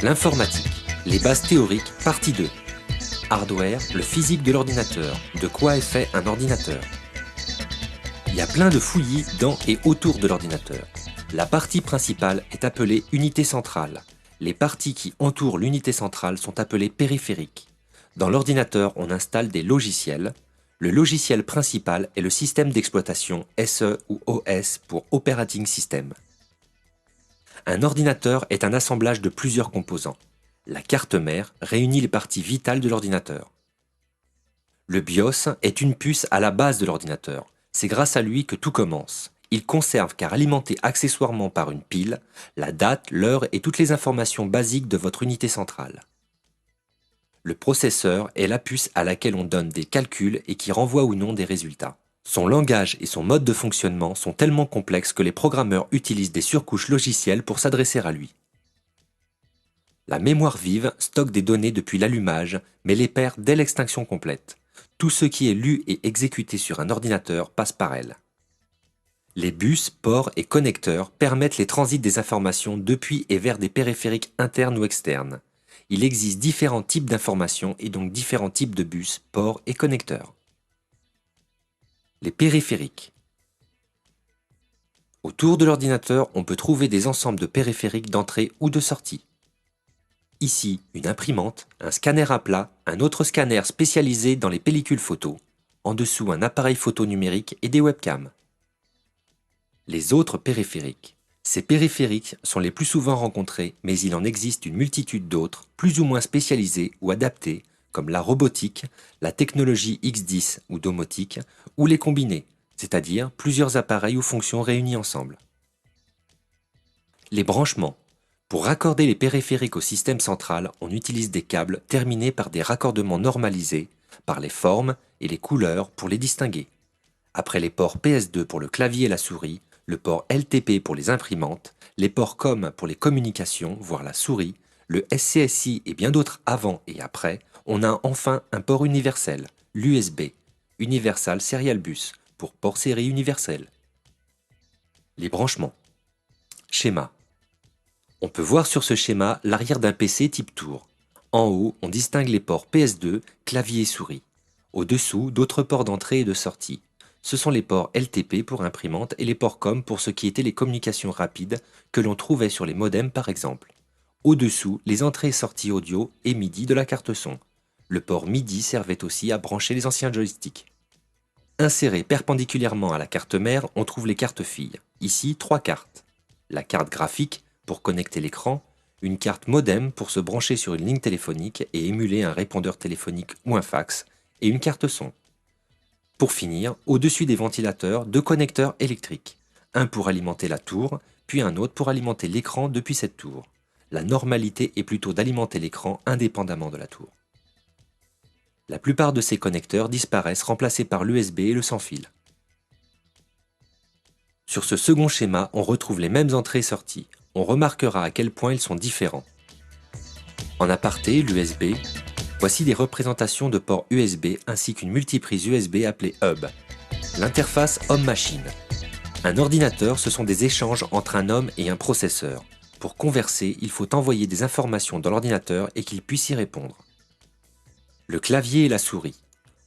L'informatique, les bases théoriques, partie 2. Hardware, le physique de l'ordinateur, de quoi est fait un ordinateur. Il y a plein de fouillis dans et autour de l'ordinateur. La partie principale est appelée unité centrale. Les parties qui entourent l'unité centrale sont appelées périphériques. Dans l'ordinateur, on installe des logiciels. Le logiciel principal est le système d'exploitation SE ou OS pour Operating System. Un ordinateur est un assemblage de plusieurs composants. La carte mère réunit les parties vitales de l'ordinateur. Le BIOS est une puce à la base de l'ordinateur. C'est grâce à lui que tout commence. Il conserve car alimenté accessoirement par une pile, la date, l'heure et toutes les informations basiques de votre unité centrale. Le processeur est la puce à laquelle on donne des calculs et qui renvoie ou non des résultats. Son langage et son mode de fonctionnement sont tellement complexes que les programmeurs utilisent des surcouches logicielles pour s'adresser à lui. La mémoire vive stocke des données depuis l'allumage, mais les perd dès l'extinction complète. Tout ce qui est lu et exécuté sur un ordinateur passe par elle. Les bus, ports et connecteurs permettent les transits des informations depuis et vers des périphériques internes ou externes. Il existe différents types d'informations et donc différents types de bus, ports et connecteurs. Les périphériques. Autour de l'ordinateur, on peut trouver des ensembles de périphériques d'entrée ou de sortie. Ici, une imprimante, un scanner à plat, un autre scanner spécialisé dans les pellicules photo. En dessous, un appareil photo numérique et des webcams. Les autres périphériques. Ces périphériques sont les plus souvent rencontrés, mais il en existe une multitude d'autres, plus ou moins spécialisés ou adaptés, comme la robotique, la technologie X10 ou domotique, ou les combinés, c'est-à-dire plusieurs appareils ou fonctions réunis ensemble. Les branchements. Pour raccorder les périphériques au système central, on utilise des câbles terminés par des raccordements normalisés, par les formes et les couleurs pour les distinguer. Après les ports PS2 pour le clavier et la souris, le port LTP pour les imprimantes, les ports COM pour les communications, voire la souris, le SCSI et bien d'autres avant et après, on a enfin un port universel, l'USB, Universal Serial Bus, pour port série universel. Les branchements. Schéma. On peut voir sur ce schéma l'arrière d'un PC type tour. En haut, on distingue les ports PS2, clavier et souris. Au-dessous, d'autres ports d'entrée et de sortie. Ce sont les ports LTP pour imprimante et les ports COM pour ce qui était les communications rapides que l'on trouvait sur les modems par exemple. Au-dessous, les entrées et sorties audio et MIDI de la carte son. Le port MIDI servait aussi à brancher les anciens joysticks. Insérées perpendiculairement à la carte mère, on trouve les cartes filles. Ici, 3 cartes. La carte graphique pour connecter l'écran, une carte modem pour se brancher sur une ligne téléphonique et émuler un répondeur téléphonique ou un fax, et une carte son. Pour finir, au-dessus des ventilateurs, 2 connecteurs électriques, un pour alimenter la tour, puis un autre pour alimenter l'écran depuis cette tour. La normalité est plutôt d'alimenter l'écran indépendamment de la tour. La plupart de ces connecteurs disparaissent remplacés par l'USB et le sans-fil. Sur ce second schéma, on retrouve les mêmes entrées et sorties. On remarquera à quel point ils sont différents. En aparté, l'USB, voici des représentations de ports USB ainsi qu'une multiprise USB appelée hub. L'interface homme-machine. Un ordinateur, ce sont des échanges entre un homme et un processeur. Pour converser, il faut envoyer des informations dans l'ordinateur et qu'il puisse y répondre. Le clavier et la souris.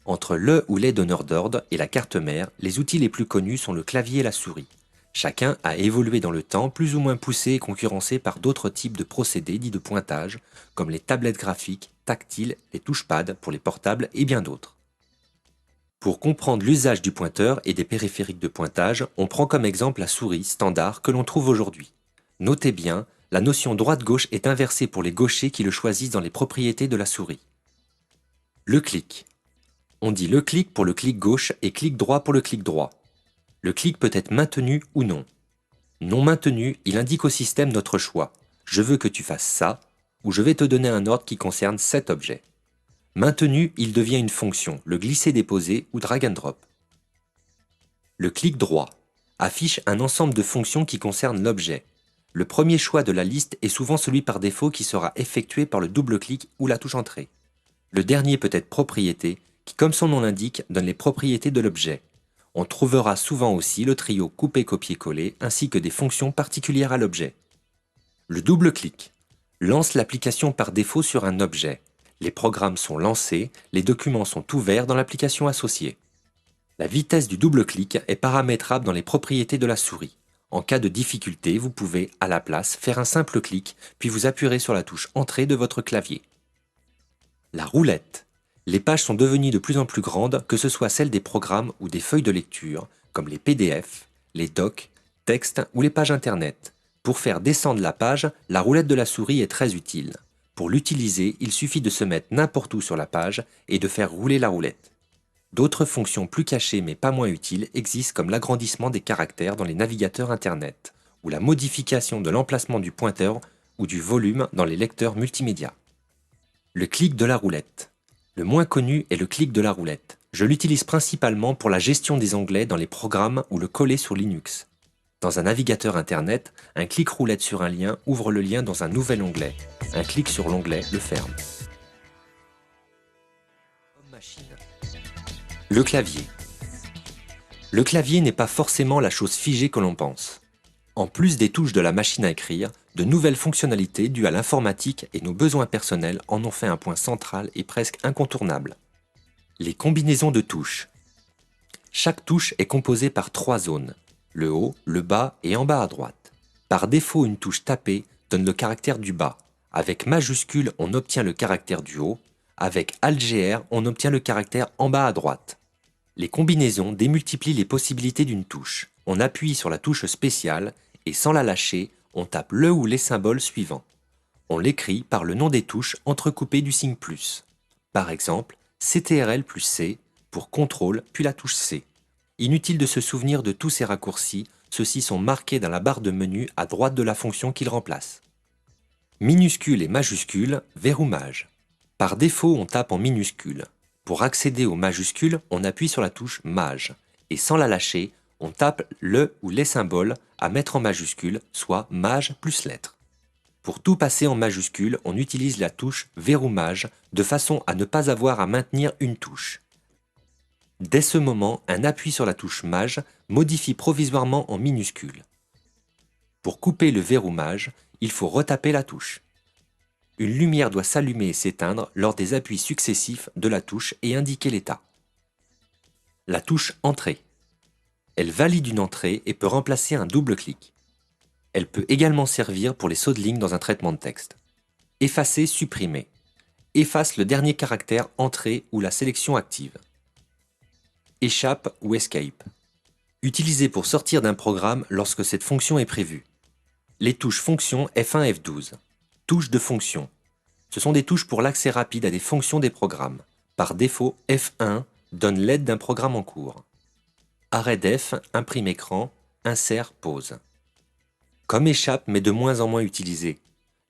Entre le ou les donneurs d'ordre et la carte mère, les outils les plus connus sont le clavier et la souris. Chacun a évolué dans le temps, plus ou moins poussé et concurrencé par d'autres types de procédés dits de pointage, comme les tablettes graphiques, tactiles, les touchpads pour les portables et bien d'autres. Pour comprendre l'usage du pointeur et des périphériques de pointage, on prend comme exemple la souris standard que l'on trouve aujourd'hui. Notez bien, la notion droite-gauche est inversée pour les gauchers qui le choisissent dans les propriétés de la souris. Le clic. On dit le clic pour le clic gauche et clic droit pour le clic droit. Le clic peut être maintenu ou non. Non maintenu, il indique au système notre choix. Je veux que tu fasses ça, ou je vais te donner un ordre qui concerne cet objet. Maintenu, il devient une fonction, le glisser-déposer ou drag and drop. Le clic droit affiche un ensemble de fonctions qui concernent l'objet. Le premier choix de la liste est souvent celui par défaut qui sera effectué par le double-clic ou la touche entrée. Le dernier peut être propriété, qui comme son nom l'indique, donne les propriétés de l'objet. On trouvera souvent aussi le trio couper-copier-coller ainsi que des fonctions particulières à l'objet. Le double-clic. Lance l'application par défaut sur un objet. Les programmes sont lancés, les documents sont ouverts dans l'application associée. La vitesse du double-clic est paramétrable dans les propriétés de la souris. En cas de difficulté, vous pouvez, à la place, faire un simple clic, puis vous appuierez sur la touche Entrée de votre clavier. La roulette. Les pages sont devenues de plus en plus grandes, que ce soit celles des programmes ou des feuilles de lecture, comme les PDF, les docs, textes ou les pages Internet. Pour faire descendre la page, la roulette de la souris est très utile. Pour l'utiliser, il suffit de se mettre n'importe où sur la page et de faire rouler la roulette. D'autres fonctions plus cachées mais pas moins utiles existent comme l'agrandissement des caractères dans les navigateurs Internet, ou la modification de l'emplacement du pointeur ou du volume dans les lecteurs multimédia. Le clic de la roulette. Le moins connu est le clic de la roulette. Je l'utilise principalement pour la gestion des onglets dans les programmes ou le coller sur Linux. Dans un navigateur Internet, un clic roulette sur un lien ouvre le lien dans un nouvel onglet. Un clic sur l'onglet le ferme. Machine. Le clavier. Le clavier n'est pas forcément la chose figée que l'on pense. En plus des touches de la machine à écrire, de nouvelles fonctionnalités dues à l'informatique et nos besoins personnels en ont fait un point central et presque incontournable. Les combinaisons de touches. Chaque touche est composée par 3 zones, le haut, le bas et en bas à droite. Par défaut, une touche tapée donne le caractère du bas. Avec majuscule, on obtient le caractère du haut. Avec Alt+GR, on obtient le caractère en bas à droite. Les combinaisons démultiplient les possibilités d'une touche. On appuie sur la touche spéciale et sans la lâcher, on tape le ou les symboles suivants. On l'écrit par le nom des touches entrecoupées du signe plus. Par exemple, CTRL plus C pour contrôle puis la touche C. Inutile de se souvenir de tous ces raccourcis, ceux-ci sont marqués dans la barre de menu à droite de la fonction qu'ils remplacent. Minuscule et majuscule, verroumage. Par défaut, on tape en minuscule. Pour accéder aux majuscules, on appuie sur la touche Maj. Et sans la lâcher, on tape le ou les symboles à mettre en majuscule, soit Maj plus lettre. Pour tout passer en majuscule, on utilise la touche Verroumage de façon à ne pas avoir à maintenir une touche. Dès ce moment, un appui sur la touche Maj modifie provisoirement en minuscule. Pour couper le verroumage, il faut retaper la touche. Une lumière doit s'allumer et s'éteindre lors des appuis successifs de la touche et indiquer l'état. La touche Entrée. Elle valide une entrée et peut remplacer un double clic. Elle peut également servir pour les sauts de ligne dans un traitement de texte. Effacer, supprimer. Efface le dernier caractère entrée ou la sélection active. Échappe ou escape. Utilisé pour sortir d'un programme lorsque cette fonction est prévue. Les touches fonction F1 F12. Touches de fonction. Ce sont des touches pour l'accès rapide à des fonctions des programmes. Par défaut, F1 donne l'aide d'un programme en cours. Arrêt def, imprime écran, insert, pause. Comme échappe mais de moins en moins utilisé.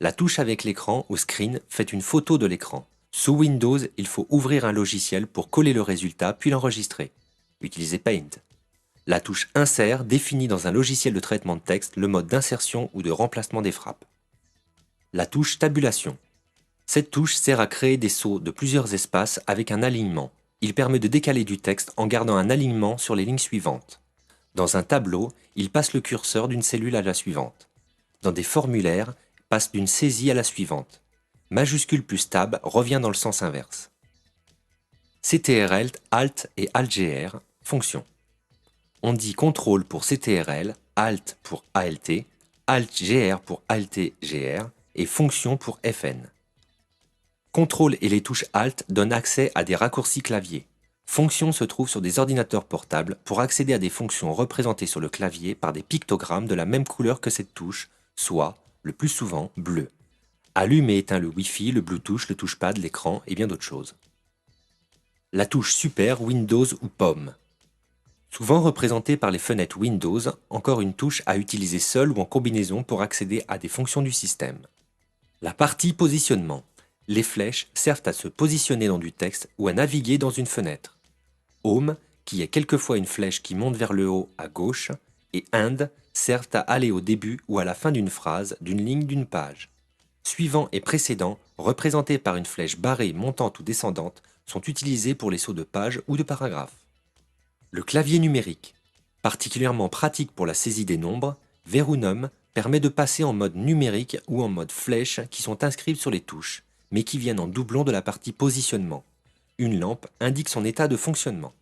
La touche avec l'écran ou screen fait une photo de l'écran. Sous Windows, il faut ouvrir un logiciel pour coller le résultat puis l'enregistrer. Utilisez Paint. La touche insert définit dans un logiciel de traitement de texte le mode d'insertion ou de remplacement des frappes. La touche tabulation. Cette touche sert à créer des sauts de plusieurs espaces avec un alignement. Il permet de décaler du texte en gardant un alignement sur les lignes suivantes. Dans un tableau, il passe le curseur d'une cellule à la suivante. Dans des formulaires, passe d'une saisie à la suivante. Majuscule plus tab revient dans le sens inverse. CTRL, Alt et Alt+GR, fonction. On dit CTRL pour CTRL, Alt pour ALT, Alt+GR pour ALT+GR et fonction pour FN. CTRL et les touches Alt donnent accès à des raccourcis clavier. Fonction se trouve sur des ordinateurs portables pour accéder à des fonctions représentées sur le clavier par des pictogrammes de la même couleur que cette touche, soit, le plus souvent, bleu. Allume et éteint le Wi-Fi, le Bluetooth, le touchpad, l'écran et bien d'autres choses. La touche Super, Windows ou Pomme. Souvent représentée par les fenêtres Windows, encore une touche à utiliser seule ou en combinaison pour accéder à des fonctions du système. La partie positionnement. Les flèches servent à se positionner dans du texte ou à naviguer dans une fenêtre. Home, qui est quelquefois une flèche qui monte vers le haut à gauche, et End servent à aller au début ou à la fin d'une phrase, d'une ligne, d'une page. Suivant et précédent, représentés par une flèche barrée montante ou descendante, sont utilisés pour les sauts de page ou de paragraphe. Le clavier numérique. Particulièrement pratique pour la saisie des nombres, Verunum permet de passer en mode numérique ou en mode flèche qui sont inscrits sur les touches, mais qui viennent en doublon de la partie positionnement. Une lampe indique son état de fonctionnement.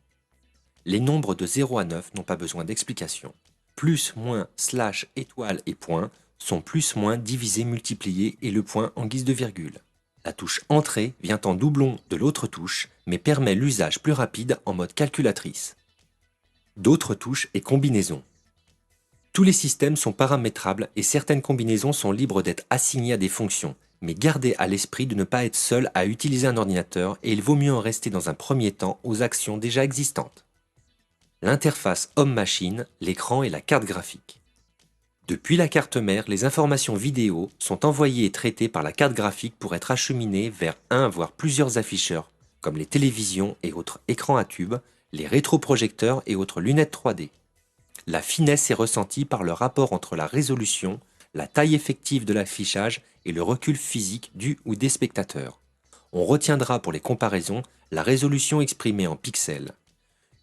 Les nombres de 0 à 9 n'ont pas besoin d'explication. Plus, moins, slash, étoile et point sont plus, moins, divisé, multiplié et le point en guise de virgule. La touche Entrée vient en doublon de l'autre touche, mais permet l'usage plus rapide en mode calculatrice. D'autres touches et combinaisons. Tous les systèmes sont paramétrables et certaines combinaisons sont libres d'être assignées à des fonctions, mais gardez à l'esprit de ne pas être seul à utiliser un ordinateur et il vaut mieux en rester dans un premier temps aux actions déjà existantes. L'interface homme-machine, l'écran et la carte graphique. Depuis la carte mère, les informations vidéo sont envoyées et traitées par la carte graphique pour être acheminées vers un voire plusieurs afficheurs, comme les télévisions et autres écrans à tubes, les rétroprojecteurs et autres lunettes 3D. La finesse est ressentie par le rapport entre la résolution, la taille effective de l'affichage et le recul physique du ou des spectateurs. On retiendra pour les comparaisons la résolution exprimée en pixels.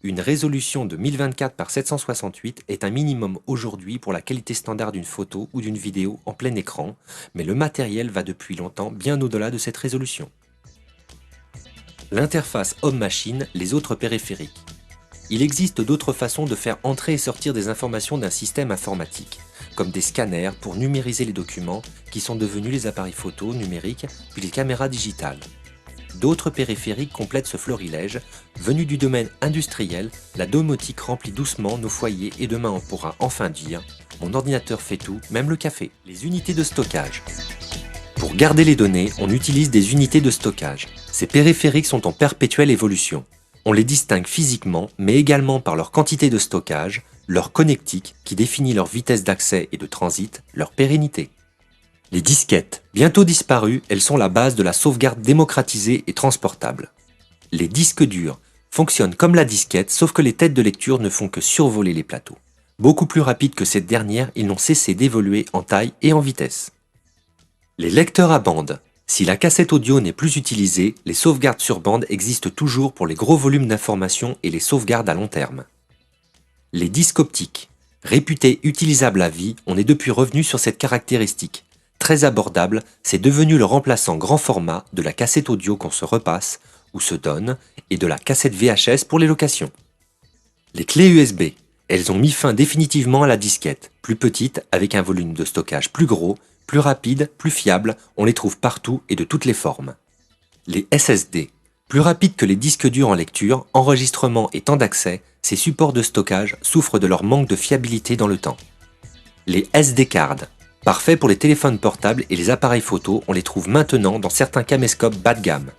Une résolution de 1024 par 768 est un minimum aujourd'hui pour la qualité standard d'une photo ou d'une vidéo en plein écran, mais le matériel va depuis longtemps bien au-delà de cette résolution. L'interface homme-machine, les autres périphériques. Il existe d'autres façons de faire entrer et sortir des informations d'un système informatique, comme des scanners pour numériser les documents qui sont devenus les appareils photo numériques puis les caméras digitales. D'autres périphériques complètent ce florilège. Venus du domaine industriel, la domotique remplit doucement nos foyers et demain on pourra enfin dire « Mon ordinateur fait tout, même le café ». Les unités de stockage. Pour garder les données, on utilise des unités de stockage. Ces périphériques sont en perpétuelle évolution. On les distingue physiquement, mais également par leur quantité de stockage, leur connectique qui définit leur vitesse d'accès et de transit, leur pérennité. Les disquettes, bientôt disparues, elles sont la base de la sauvegarde démocratisée et transportable. Les disques durs fonctionnent comme la disquette, sauf que les têtes de lecture ne font que survoler les plateaux. Beaucoup plus rapides que cette dernière, ils n'ont cessé d'évoluer en taille et en vitesse. Les lecteurs à bande. Si la cassette audio n'est plus utilisée, les sauvegardes sur bande existent toujours pour les gros volumes d'informations et les sauvegardes à long terme. Les disques optiques. Réputés utilisables à vie, on est depuis revenu sur cette caractéristique. Très abordable, c'est devenu le remplaçant grand format de la cassette audio qu'on se repasse ou se donne et de la cassette VHS pour les locations. Les clés USB, elles ont mis fin définitivement à la disquette, plus petite avec un volume de stockage plus gros, plus rapide, plus fiable, on les trouve partout et de toutes les formes. Les SSD, plus rapides que les disques durs en lecture, enregistrement et temps d'accès, ces supports de stockage souffrent de leur manque de fiabilité dans le temps. Les SD cards, parfaits pour les téléphones portables et les appareils photo, on les trouve maintenant dans certains caméscopes bas de gamme.